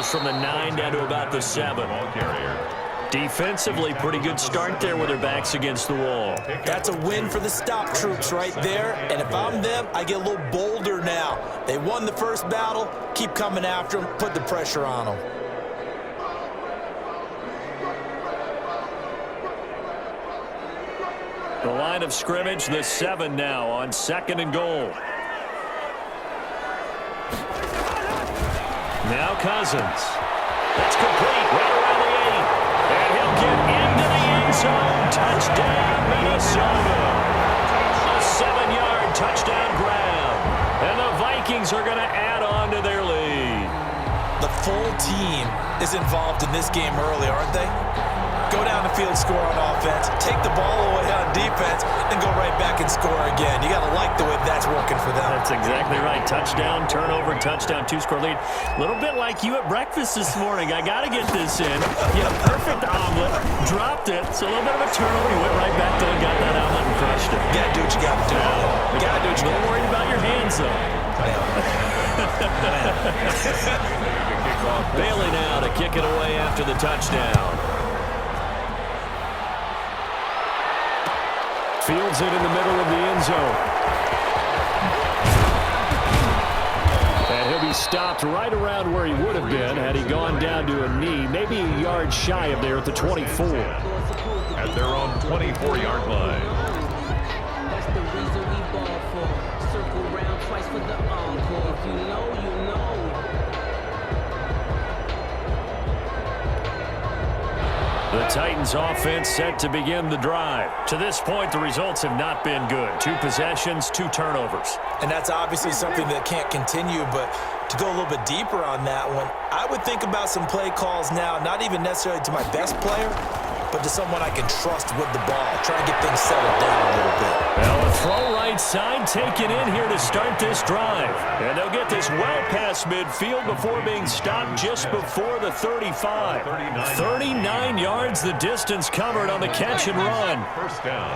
goes from the 9 down to about the 7. Defensively, pretty good start there with their backs against the wall. That's a win for the stop troops right there. And if I'm them, I get a little bolder now. They won the first battle. Keep coming after them. Put the pressure on them. The line of scrimmage, the 7 now on 2nd and goal. Now Cousins. That's complete right around the 8. And he'll get into the end zone. Touchdown, Minnesota. A 7-yard touchdown grab. And the Vikings are going to add on to their lead. The full team is involved in this game early, aren't they? Go down the field, score on offense, take the ball away on defense, and go right back and score again. You got to like the way that's working for them. That's exactly right. Touchdown, turnover, touchdown, 2-score lead. A little bit like you at breakfast this morning. I got to get this in. You had a perfect omelet, dropped it. It's a little bit of a turnover. You went right back there and got that omelet and crushed it. You got to do what you got to do. You got to do what you got to do. Don't worry about your hands, though. Bailey now to kick it away after the touchdown. Fields it in the middle of the end zone. And he'll be stopped right around where he would have been had he gone down to a knee, maybe a yard shy of there at the 24. At their own 24-yard line. That's the reason we ball for. Circle round twice for the encore. If you know, you know. The Titans offense set to begin the drive. To this point, the results have not been good. 2 possessions, 2 turnovers. And that's obviously something that can't continue, but to go a little bit deeper on that one, I would think about some play calls now, not even necessarily to my best player, but to someone I can trust with the ball. Try and get things settled down a little bit. Well, the throw right side taken in here to start this drive. And they'll get this well past midfield before being stopped just before the 35. 39 yards the distance covered on the catch and run. First down.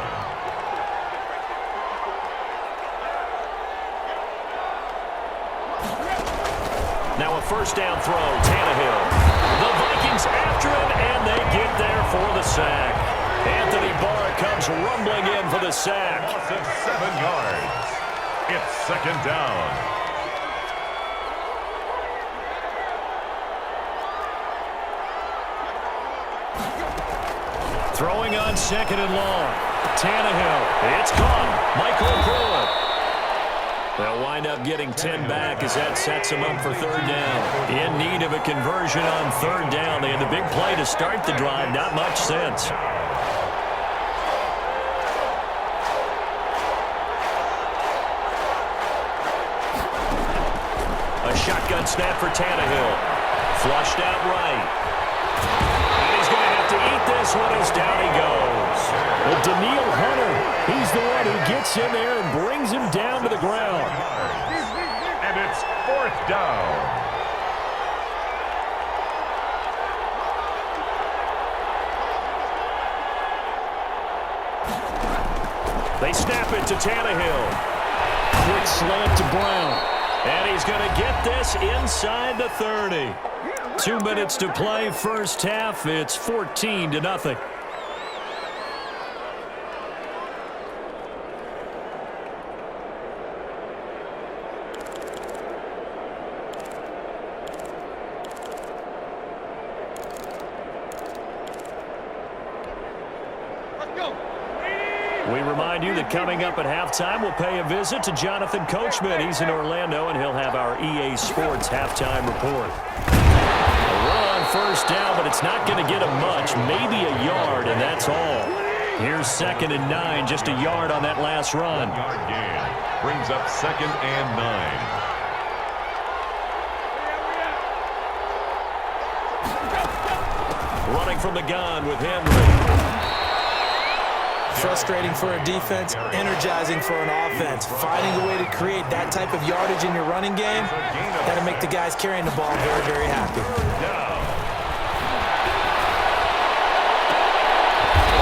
Now a first down throw, Tannehill. The Vikings after him, and they get there for the sack. Anthony Barr comes rumbling in for the sack. Loss of 7 yards. It's 2nd down. Throwing on 2nd and long. Tannehill. It's caught. Michael Pruitt. They'll wind up getting 10 back as that sets them up for 3rd down. In need of a conversion on 3rd down. They had the big play to start the drive. Not much sense. A shotgun snap for Tannehill. Flushed out right. And he's going to have to eat this one as down he goes. Well, Daniil Hunter, he's the one who gets in there and brings him down to the ground. And it's 4th down. They snap it to Tannehill. Quick slant to Brown. And he's going to get this inside the 30. 2 minutes to play, first half. It's 14-0. We remind you that coming up at halftime, we'll pay a visit to Jonathan Coachman. He's in Orlando, and he'll have our EA Sports halftime report. A run on first down, but it's not going to get him much. Maybe a yard, and that's all. Here's 2nd and 9, just a yard on that last run. 1-yard gain brings up 2nd and 9. Running from the gun with Henry. Frustrating for a defense, energizing for an offense. Finding a way to create that type of yardage in your running game, that'll make the guys carrying the ball very, very happy.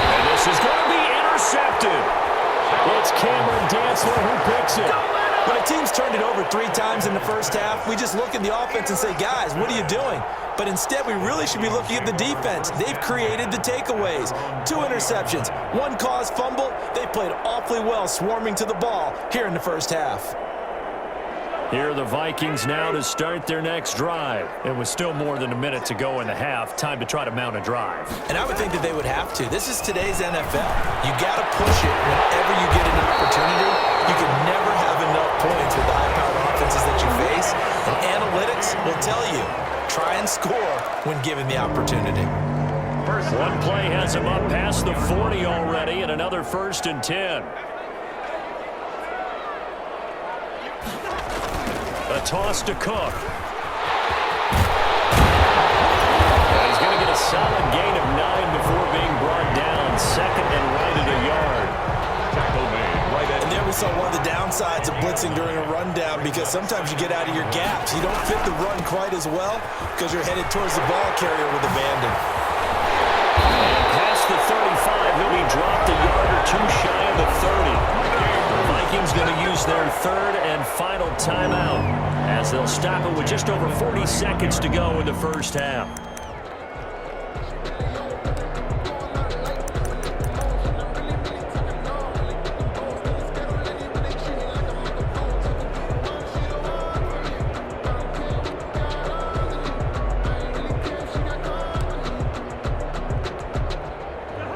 And this is going to be intercepted. It's Cameron Dantzler who picks it. When a team's turned it over 3 times in the first half, we just look at the offense and say, guys, what are you doing? But instead, we really should be looking at the defense. They've created the takeaways. 2 interceptions, 1 caused fumble. They played awfully well swarming to the ball here in the first half. Here are the Vikings now to start their next drive. It was still more than a minute to go in the half. Time to try to mount a drive. And I would think that they would have to. This is today's NFL. You got to push it whenever you get an opportunity. You can never have enough points with the high-powered offenses that you face. And analytics will tell you, try and score when given the opportunity. One play has him up past the 40 already, and another 1st and 10. A toss to Cook. And he's going to get a solid gain of 9 before being brought down. 2nd and right at a yard. Tackle made right at. And there we saw one of the downsides of blitzing during a rundown, because sometimes you get out of your gaps. You don't fit the run quite as well because you're headed towards the ball carrier with abandon. And past the 35, he'll be dropped a yard or 2 shy of the 30. The Vikings going to use their 3rd and final timeout as they'll stop it with just over 40 seconds to go in the first half.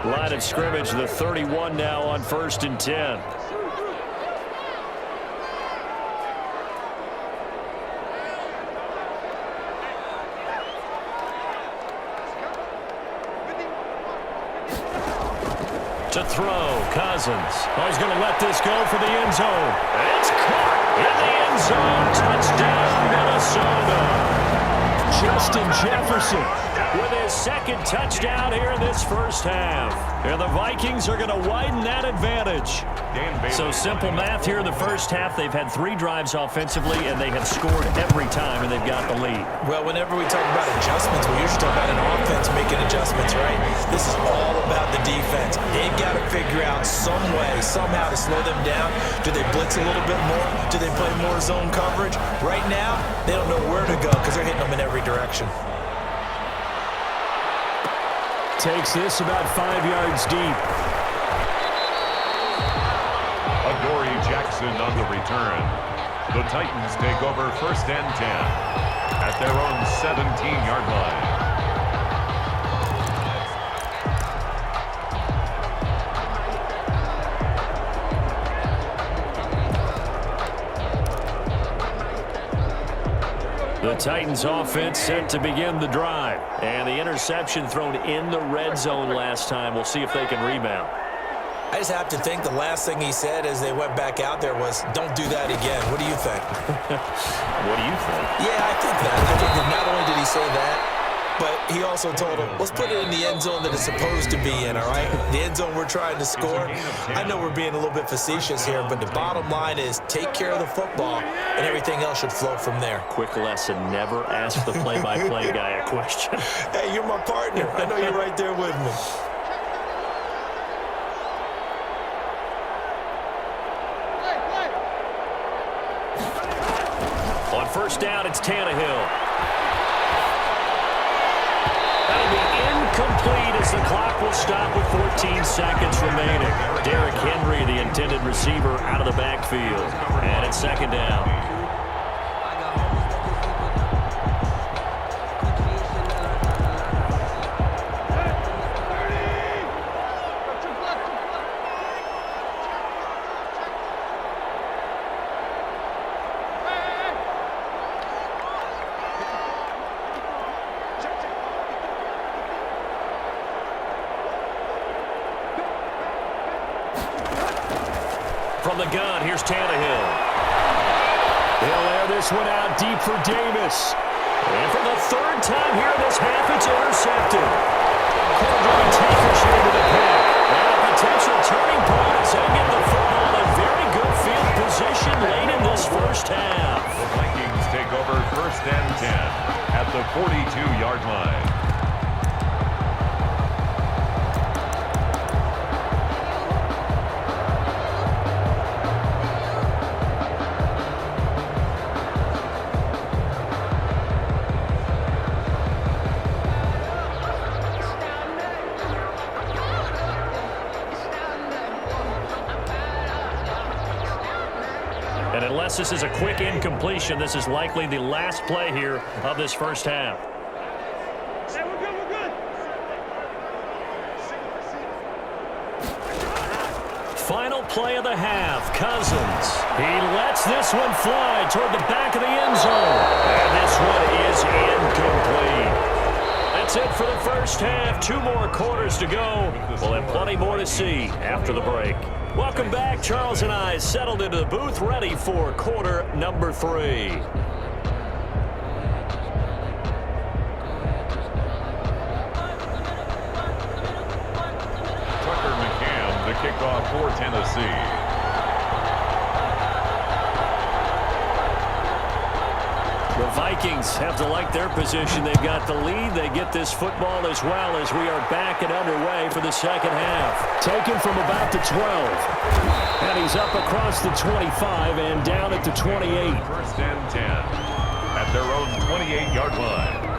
Line of scrimmage, the 31 now on 1st and 10. To throw, Cousins. Oh, he's going to let this go for the end zone. It's caught in the end zone. Touchdown, Minnesota. Justin Jefferson with his 2nd touchdown here in this first half. And the Vikings are going to widen that advantage. So simple math here in the first half. They've had 3 drives offensively, and they have scored every time, and they've got the lead. Well, whenever we talk about adjustments, we usually talk about an offense making adjustments, right? This is all about the defense. They've got to figure out some way, somehow to slow them down. Do they blitz a little bit more? Do they play more zone coverage? Right now, they don't know where to go because they're hitting them in every direction. Takes this about 5 yards deep. Adoree Jackson on the return. The Titans take over 1st and 10 at their own 17-yard line. The Titans offense set to begin the drive. And the interception thrown in the red zone last time. We'll see if they can rebound. I just have to think the last thing he said as they went back out there was, don't do that again. What do you think? What do you think? Yeah, I think that. I think that not only did he say that, but he also told him, let's put it in the end zone that it's supposed to be in, all right? The end zone we're trying to score. I know we're being a little bit facetious here, but the bottom line is take care of the football, and everything else should flow from there. Quick lesson, never ask the play-by-play guy a question. Hey, you're my partner. I know you're right there with me. On 1st down, it's Tannehill. That'll be incomplete as the clock will stop with 14 seconds remaining. Derrick Henry, the intended receiver, out of the backfield. And it's 2nd down. From the gun, here's Tannehill. He'll air this one out deep for Davis. And for the 3rd time here in this half, it's intercepted. Caldwell takers here to the pack. And a potential turning point as they get the football in very good field position late in this first half. The Vikings take over 1st and 10 at the 42-yard line. Unless this is a quick incompletion, this is likely the last play here of this first half. Final play of the half, Cousins. He lets this one fly toward the back of the end zone. And this one is incomplete. That's it for the first half. 2 more quarters to go. We'll have plenty more to see after the break. Welcome back. Charles and I settled into the booth, ready for quarter number 3. Kickoff for Tennessee. The Vikings have to like their position. They've got the lead. They get this football as well as we are back and underway for the second half. Taken from about the 12. And he's up across the 25 and down at the 28. First and 10 at their own 28-yard line.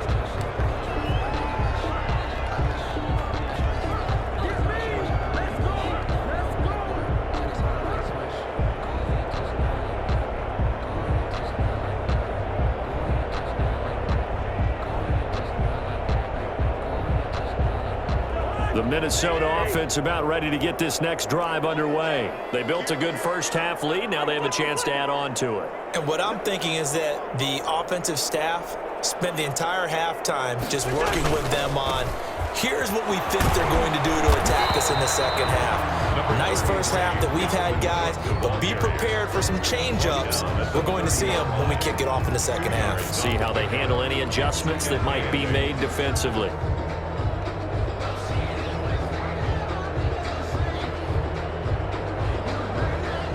The Minnesota offense about ready to get this next drive underway. They built a good first half lead. Now they have a chance to add on to it. And what I'm thinking is that the offensive staff spent the entire halftime just working with them on, here's what we think they're going to do to attack us in the second half. Nice first half that we've had, guys, but be prepared for some change-ups. We're going to see them when we kick it off in the second half. See how they handle any adjustments that might be made defensively.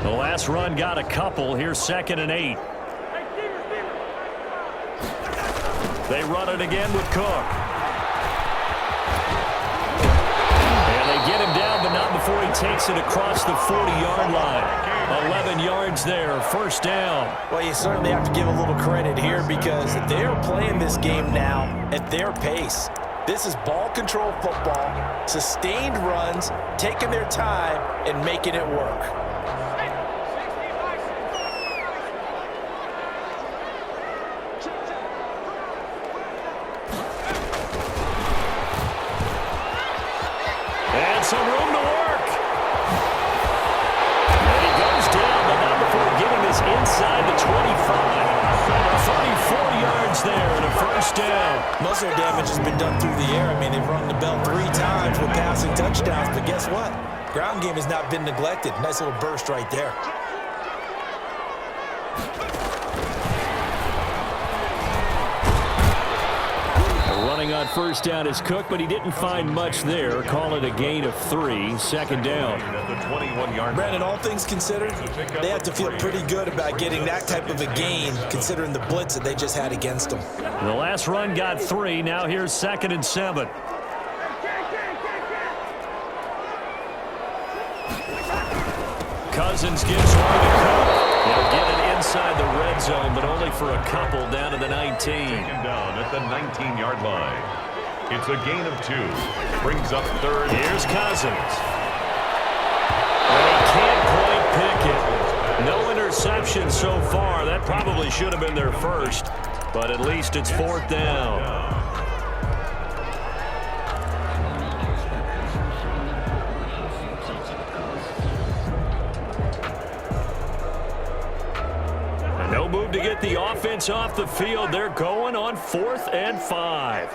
The last run got a couple. Here's 2nd and 8. They run it again with Cook. And they get him down, but not before he takes it across the 40-yard line. 11 yards there, first down. Well, you certainly have to give a little credit here because they are playing this game now at their pace. This is ball control football, sustained runs, taking their time, and making it work. Some room to work. And he goes down, but not before getting this inside the 25. 34 yards there and a first down. Most of their damage has been done through the air. I mean, they've rung the bell 3 times with passing touchdowns, but guess what? Ground game has not been neglected. Nice little burst right there. Running on first down is Cook, but he didn't find much there. Call it a gain of 3, second down. Brandon, all things considered, they have to feel pretty good about getting that type of a gain, considering the blitz that they just had against them. The last run got 3. Now here's 2nd and 7. Cousins gives one to Cook. He'll get it inside the red zone, but only for a couple down to the 19. Taken down at the 19-yard line. It's a gain of 2. Brings up 3rd. Here's Cousins. And he can't quite pick it. No interception so far. That probably should have been their first, but at least it's 4th down. No move to get the offense off the field. They're going on 4th and 5.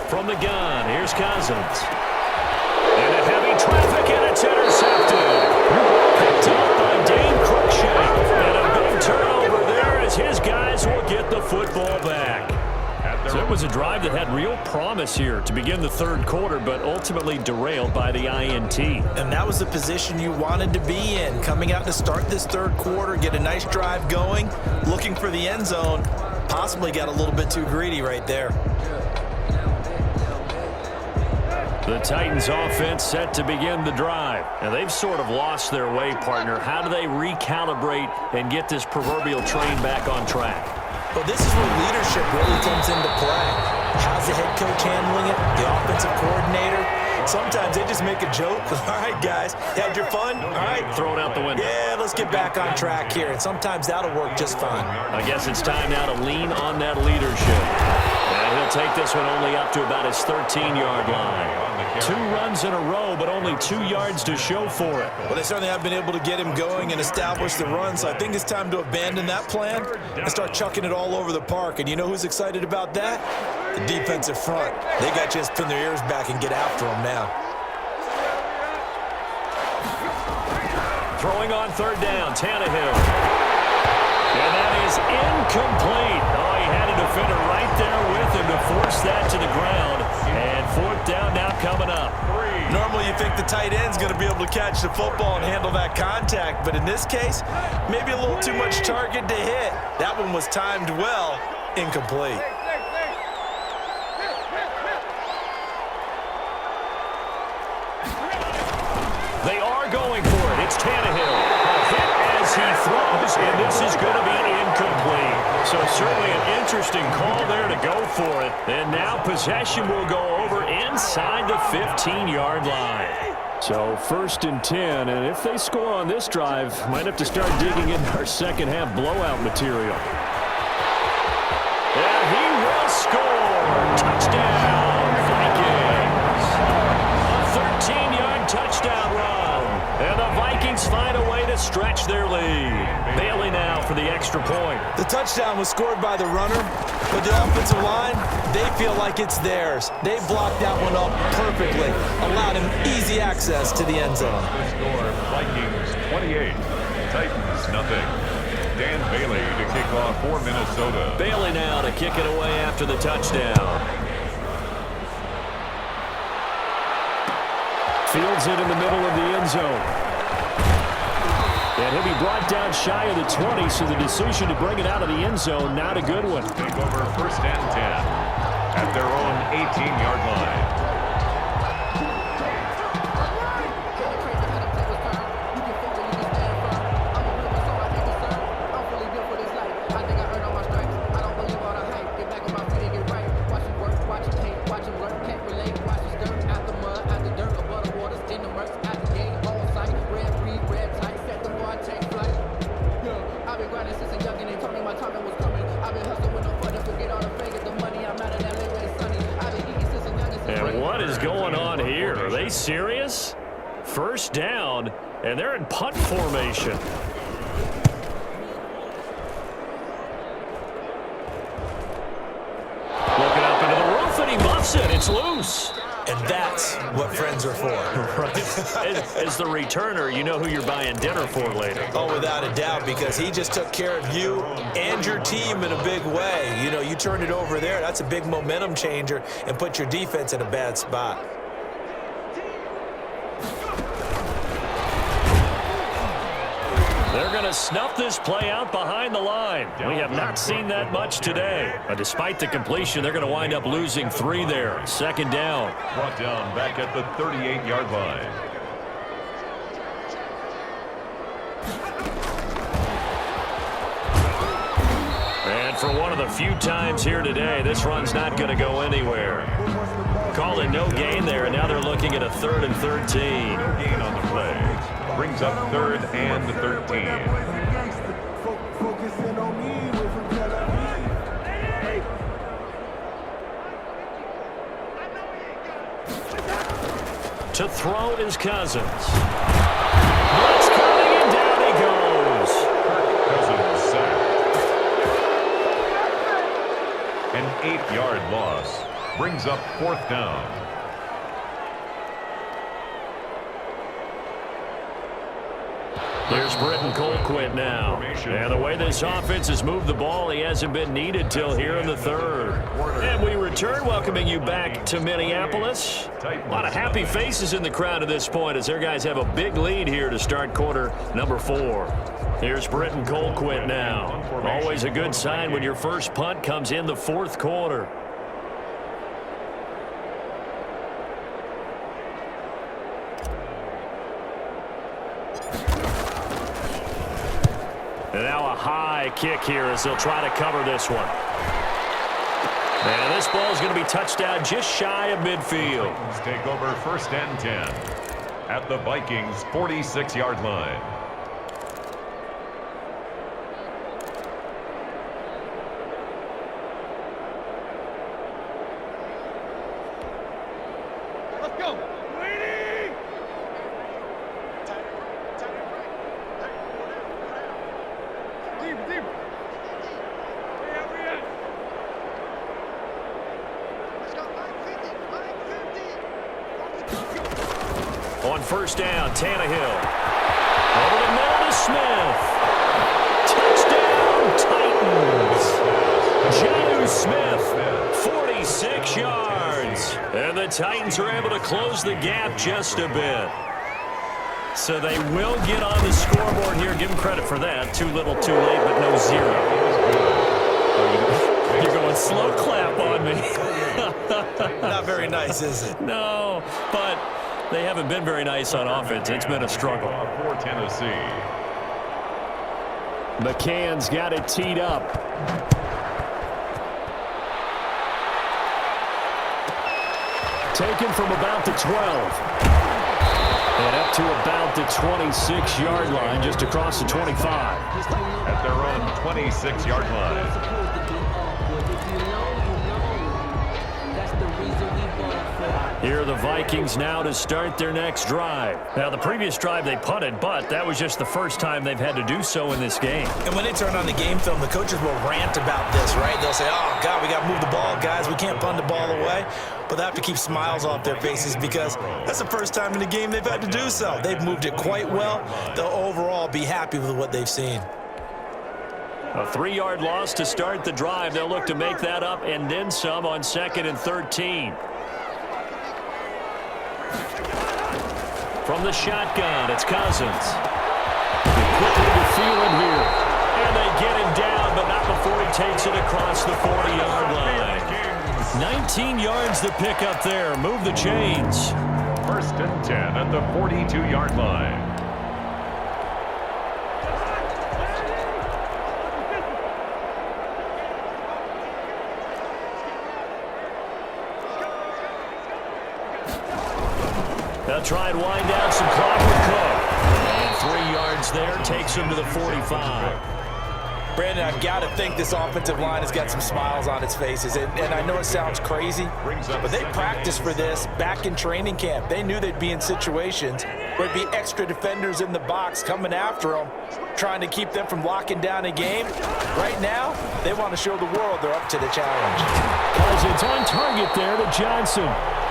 From the gun, here's Cousins. And a heavy traffic, and it's intercepted. Picked up by Dane Cruikshank. And a big turnover there as his guys will get the football back. So it was a drive that had real promise here to begin the 3rd quarter, but ultimately derailed by the INT. And that was the position you wanted to be in. Coming out to start this 3rd quarter, get a nice drive going, looking for the end zone. Possibly got a little bit too greedy right there. The Titans offense set to begin the drive. And they've sort of lost their way, partner. How do they recalibrate and get this proverbial train back on track? Well, this is where leadership really comes into play. How's the head coach handling it? The offensive coordinator? Sometimes they just make a joke. All right, guys, had your fun? All right. Throw it out the window. Yeah, let's get back on track here. And sometimes that'll work just fine. I guess it's time now to lean on that leadership. And he'll take this one only up to about his 13-yard line. 2 runs in a row, but only 2 yards to show for it. Well, they certainly have been able to get him going and establish the run, so I think it's time to abandon that plan and start chucking it all over the park. And you know who's excited about that? The defensive front. They got a chance to pin their ears back and get after him now. Throwing on 3rd down, Tannehill. And that is incomplete. Oh, he had a defender right there with him to force that to the ground. And 4th down now coming up. Normally you think the tight end's going to be able to catch the football and handle that contact, but in this case, maybe a little too much target to hit. That one was timed well, incomplete. They are going for it. It's Tannehill. A hit as he throws, and this is going to be incomplete. So certainly an interesting call there to go for it. And now possession will go over inside the 15-yard line. So 1st and 10, and if they score on this drive, might have to start digging into our second-half blowout material. And he will score. Touchdown, Vikings. A 13-yard touchdown run. And the Vikings find a way to stretch their lead. Bailey now for the extra point. The touchdown was scored by the runner, but the offensive line, they feel like it's theirs. They blocked that one up perfectly, allowed him easy access to the end zone. The score, Vikings 28, Titans nothing. Dan Bailey to kick off for Minnesota. Bailey now to kick it away after the touchdown. Fields it in the middle of the end zone. And he'll be brought down shy of the 20, so the decision to bring it out of the end zone, not a good one. Take over 1st and 10 at their own 18-yard line. And what is going on here? Are they serious? 1st down, and they're in punt formation. Looking up into the roof, and he muffs it. It's loose. And that's what friends are for. Right. As the returner, you know who you're buying dinner for later. Oh, without a doubt, because he just took care of you and your team in a big way. You know, you turned it over there. That's a big momentum changer and put your defense in a bad spot. They're going to snuff this play out behind the line. We have not seen that much today. But despite the completion, they're going to wind up losing 3 there. 2nd down. Brought down back at the 38-yard line. And for one of the few times here today, this run's not going to go anywhere. Call it no gain there, and now they're looking at a 3rd and 13. No gain on the play. Brings up 3rd and 13. To throw is Cousins. Blitz coming, and down he goes. Cousins sacked. An 8-yard loss. Brings up 4th down. Here's Britton Colquitt now. And the way this offense has moved the ball, he hasn't been needed till here in the 3rd. And we return, welcoming you back to Minneapolis. A lot of happy faces in the crowd at this point as their guys have a big lead here to start quarter number 4. Here's Britton Colquitt now. Always a good sign when your first punt comes in the 4th quarter. high kick here as they'll try to cover this one. And this ball is going to be touched down just shy of midfield. Titans take over first and 10 at the Vikings' 46-yard line. On first down, Tannehill. Over the middle to Smith. Touchdown, Titans. Jonnu Smith, 46 yards. And the Titans are able to close the gap just a bit. So they will get on the scoreboard here. Give them credit for that. Too little, too late, but no zero. You're going slow clap on me. Not very nice, is it? No, but they haven't been very nice on offense. It's been a struggle. For Tennessee. McCann's got it teed up. Taken from about the 12. And up to about the 26-yard line, just across the 25. At their own 26-yard line. Here are the Vikings now to start their next drive. Now, the previous drive they punted, but that was just the first time they've had to do so in this game. And when they turn on the game film, the coaches will rant about this, right? They'll say, oh, God, we got to move the ball, guys. We can't punt the ball away. But they have to keep smiles off their faces because that's the first time in the game they've had to do so. They've moved it quite well. They'll overall be happy with what they've seen. A 3-yard loss to start the drive. They'll look to make that up and then some on 2nd and 13. From the shotgun, it's Cousins. Quickly to Thielen here. And they get him down, but not before he takes it across the 40-yard line. 19 yards to pick up there. Move the chains. First and 10 at the 42-yard line. They'll try and wind down some clock with Cook. And 3 yards there takes him to the 45. Brandon, I've got to think this offensive line has got some smiles on its faces. And I know it sounds crazy, but they practiced for this back in training camp. They knew they'd be in situations where there'd be extra defenders in the box coming after them, trying to keep them from locking down a game. Right now, they want to show the world they're up to the challenge. Cousins on target there to Johnson.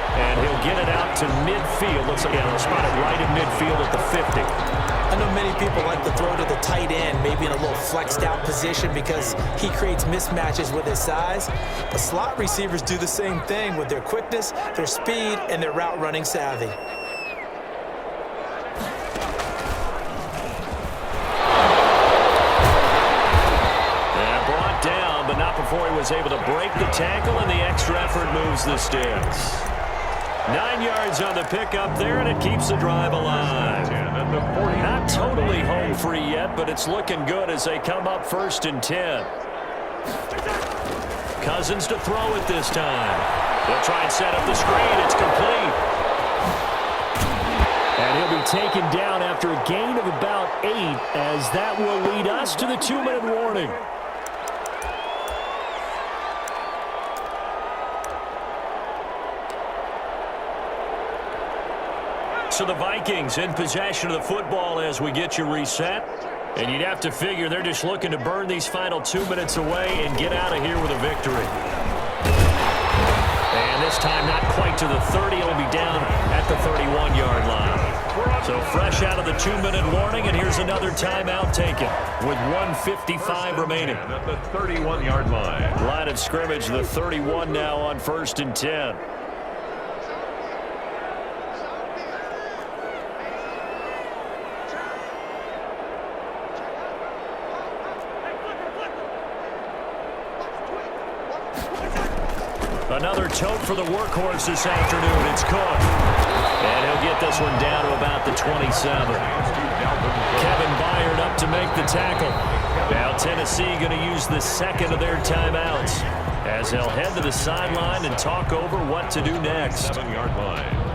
And he'll get it out to midfield. Looks like he'll spot it right in midfield at the 50. I know many people like to throw to the tight end, maybe in a little flexed out position because he creates mismatches with his size. But slot receivers do the same thing with their quickness, their speed, and their route running savvy. And brought down, but not before he was able to break the tackle, and the extra effort moves the sticks. 9 yards on the pickup there, and it keeps the drive alive. Not totally home free yet, but it's looking good as they come up 1st and 10. Cousins to throw it this time. They'll try and set up the screen. It's complete. And he'll be taken down after a gain of about 8, as that will lead us to the 2-minute warning. So the Vikings in possession of the football as we get you reset. And you'd have to figure they're just looking to burn these final 2 minutes away and get out of here with a victory. And this time not quite to the 30. It'll be down at the 31-yard line. So fresh out of the 2-minute warning, and here's another timeout taken with 1:55 remaining. At the 31-yard line. Line of scrimmage, the 31 now on 1st and 10. Another tote for the workhorse this afternoon. It's Cook. And he'll get this one down to about the 27. Kevin Byard up to make the tackle. Now Tennessee going to use the second of their timeouts as they'll head to the sideline and talk over what to do next. 7-yard line.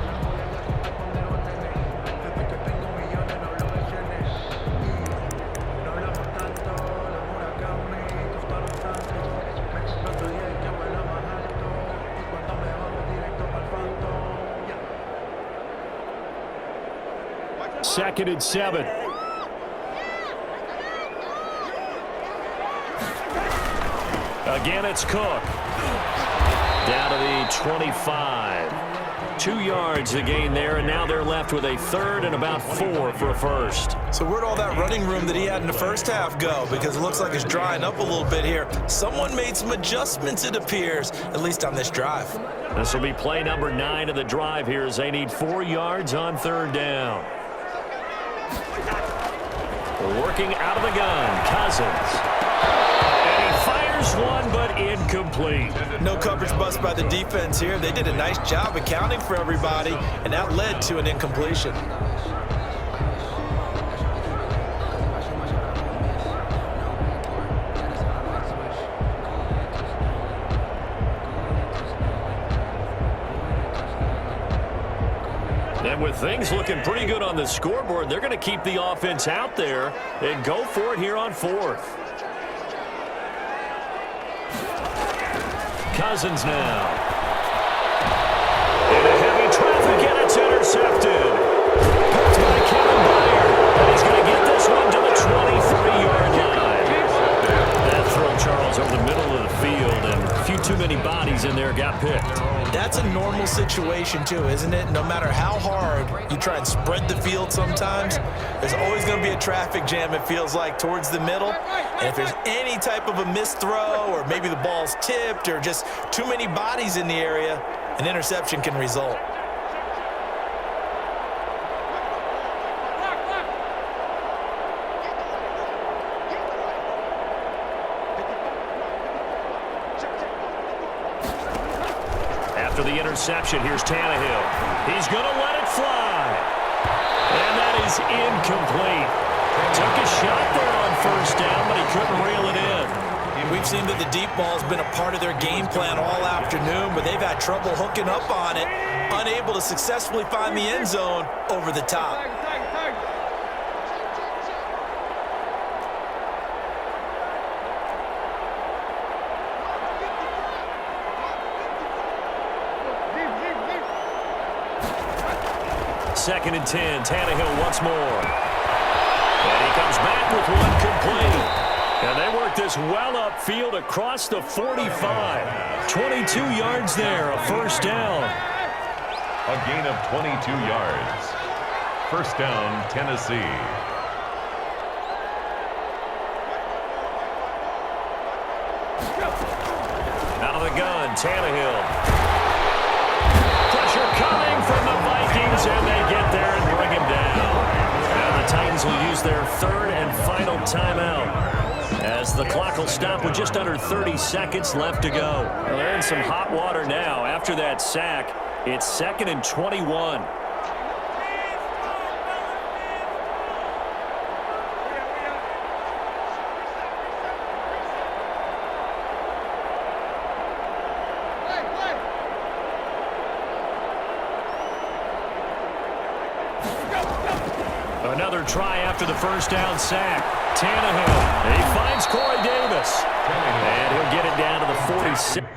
Second and 7. Again, it's Cook. Down to the 25. 2 yards to gain there, and now they're left with a third and about 4 for a first. So where'd all that running room that he had in the first half go? Because it looks like it's drying up a little bit here. Someone made some adjustments, it appears, at least on this drive. This will be play number 9 of the drive here as they need 4 yards on third down. Working out of the gun, Cousins. And he fires one, but incomplete. No coverage bust by the defense here. They did a nice job accounting for everybody, and that led to an incompletion. And with things looking pretty good on the scoreboard, they're going to keep the offense out there and go for it here on fourth. Cousins now. In a heavy traffic, and it's intercepted. Picked by Kevin Byard. And he's going to get this one to the 23-yard line. That throw, Charles, over the middle of the field, and a few too many bodies in there got picked. That's a normal situation, too, isn't it? No matter how hard you try and spread the field sometimes, there's always going to be a traffic jam, it feels like, towards the middle. And if there's any type of a missed throw or maybe the ball's tipped or just too many bodies in the area, an interception can result. After the interception, here's Tannehill. He's going to let it fly. And that is incomplete. Took a shot there on first down, but he couldn't reel it in. We've seen that the deep ball has been a part of their game plan all afternoon, but they've had trouble hooking up on it, unable to successfully find the end zone over the top. Second and 10, Tannehill once more. And he comes back with one complete. And they work this well upfield across the 45. 22 yards there, a first down. A gain of 22 yards. First down, Tennessee. Out of the gun, Tannehill. Pressure coming from the Vikings, and they get there and bring him down. Now the Titans will use their third and final timeout as the clock will stop with just under 30 seconds left to go. Well, they're in some hot water now. After that sack, it's 2nd and 21. Another try after the first down sack. Tannehill, he finds Corey Davis. And he'll get it down to the 46.